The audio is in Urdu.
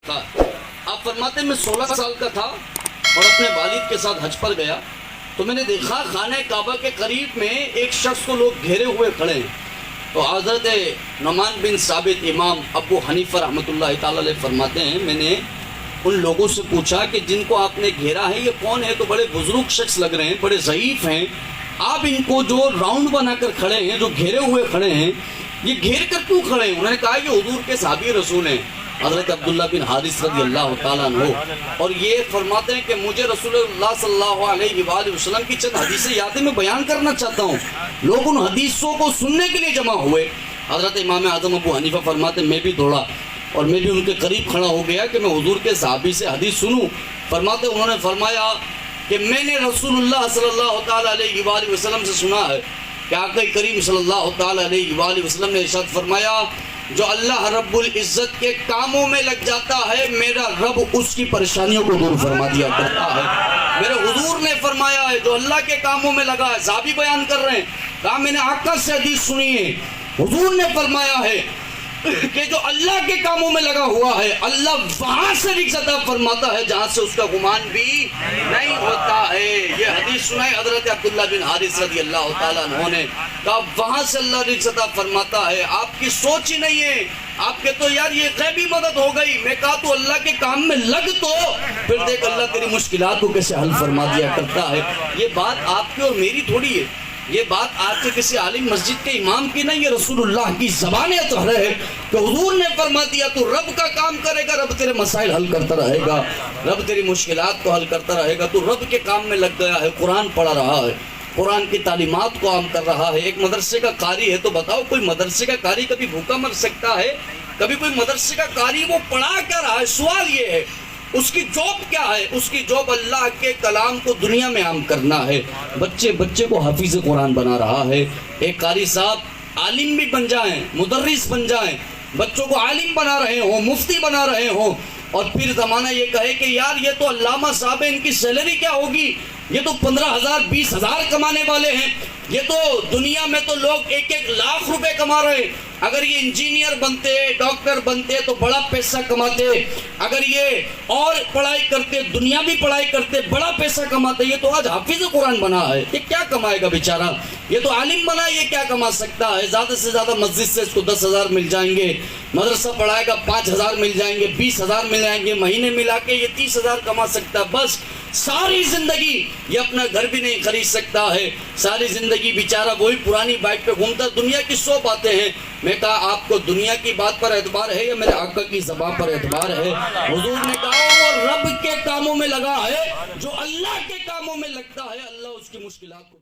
تھا۔ آپ فرماتے ہیں میں 16 سال کا تھا اور اپنے والد کے ساتھ حج پر گیا تو میں نے دیکھا خانہ کعبہ کے قریب میں ایک شخص کو لوگ گھیرے ہوئے کھڑے ہیں۔ تو حضرت نعمان بن ثابت امام ابو حنیفہ رحمۃ اللہ تعالی علیہ فرماتے ہیں میں نے ان لوگوں سے پوچھا کہ جن کو آپ نے گھیرا ہے یہ کون ہے؟ تو بڑے بزرگ شخص لگ رہے ہیں، بڑے ضعیف ہیں، آپ ان کو جو راؤنڈ بنا کر کھڑے ہیں، جو گھیرے ہوئے کھڑے ہیں، یہ گھیر کر کیوں کھڑے ہیں؟ انہوں نے کہا یہ حضور کے صحابی رسول ہیں حضرت عبداللہ بن حارث رضی اللہ تعالیٰ عنہ، اور یہ فرماتے ہیں کہ مجھے رسول اللہ صلی اللہ علیہ وآلہ وسلم کی چند حدیثیں یادیں میں بیان کرنا چاہتا ہوں۔ لوگ ان حدیثوں کو سننے کے لیے جمع ہوئے۔ حضرت امام اعظم ابو حنیفہ فرماتے ہیں میں بھی دوڑا اور میں بھی ان کے قریب کھڑا ہو گیا کہ میں حضور کے صحابی سے حدیث سنوں۔ فرماتے انہوں نے فرمایا کہ میں نے رسول اللہ صلی اللہ تعالیٰ علیہ وآلہ وسلم سے سنا ہے کہ آقا کریم صلی اللہ تعالیٰ علیہ وآلہ وسلم نے ارشاد فرمایا جو اللہ رب العزت کے کاموں میں لگ جاتا ہے میرا رب اس کی پریشانیوں کو دور فرما دیا کرتا ہے۔ میرے حضور نے فرمایا ہے جو اللہ کے کاموں میں لگا ہے، صحابی بیان کر رہے ہیں، کہا میں نے آقا سے حدیث سنی ہے، حضور نے فرمایا ہے کہ جو اللہ کے کاموں میں لگا ہوا ہے اللہ وہاں سے رزق عطا فرماتا ہے جہاں سے اس کا گمان بھی نہیں ہوتا ہے۔ یہ حدیث سنائی حضرت عبداللہ بن حارث رضی اللہ تعالیٰ عنہ نے، کہا وہاں سے اللہ رزق عطا فرماتا ہے، آپ کی سوچ ہی نہیں ہے، آپ کے تو یار یہ غیبی مدد ہو گئی۔ میں کہا تو اللہ کے کام میں لگ تو پھر دیکھ اللہ تیری مشکلات کو کیسے حل فرما دیا کرتا ہے۔ یہ بات آپ کی اور میری تھوڑی ہے، یہ بات آپ کے کسی عالم مسجد کے امام کی نہیں، یہ رسول اللہ کی زبان اطہر ہے کہ حضور نے فرما دیا تو رب کا کام کرے گا رب تیرے مسائل حل کرتا رہے گا، رب تیری مشکلات کو حل کرتا رہے گا۔ تو رب کے کام میں لگ گیا ہے، قرآن پڑھا رہا ہے، قرآن کی تعلیمات کو عام کر رہا ہے۔ ایک مدرسے کا قاری ہے تو بتاؤ کوئی مدرسے کا قاری کبھی بھوکا مر سکتا ہے؟ کبھی کوئی مدرسے کا قاری وہ پڑھا کیا رہا ہے؟ سوال یہ ہے اس کی جاب کیا ہے؟ اس کی جاب اللہ کے کلام کو دنیا میں عام کرنا ہے۔ بچے کو حافظ قرآن بنا رہا ہے۔ ایک قاری صاحب عالم بھی بن جائیں، مدرس بن جائیں، بچوں کو عالم بنا رہے ہوں، مفتی بنا رہے ہوں، اور پھر زمانہ یہ کہے کہ یار یہ تو علامہ صاحب ہیں، ان کی سیلری کیا ہوگی؟ یہ تو 15,000 20,000 کمانے والے ہیں، یہ تو دنیا میں تو لوگ 1-1 لاکھ روپے کما رہے ہیں۔ اگر یہ انجینئر بنتے، ڈاکٹر بنتے تو بڑا پیسہ کماتے، اگر یہ اور پڑھائی کرتے، دنیا بھی پڑھائی کرتے، بڑا پیسہ کماتے۔ یہ تو آج حافظ قرآن بنا ہے، یہ کیا کمائے گا بیچارہ؟ یہ تو عالم بنا، یہ کیا کما سکتا ہے؟ زیادہ سے زیادہ مسجد سے اس کو 10,000 مل جائیں گے، مدرسہ پڑھائے گا 5,000 مل جائیں گے، 20,000 مل جائیں گے، مہینے ملا کے یہ 30,000 کما سکتا ہے۔ بس ساری زندگی یہ اپنا گھر بھی نہیں خرید سکتا ہے، ساری زندگی بیچارہ وہی پرانی بائک پہ گھومتا۔ دنیا کی 100 باتیں ہیں۔ میں کہا آپ کو دنیا کی بات پر اعتبار ہے یا میرے آقا کی زبان پر اعتبار ہے؟ حضور نے کہا وہ رب کے کاموں میں لگا ہے، جو اللہ کے کاموں میں لگتا ہے اللہ اس کی مشکلات کو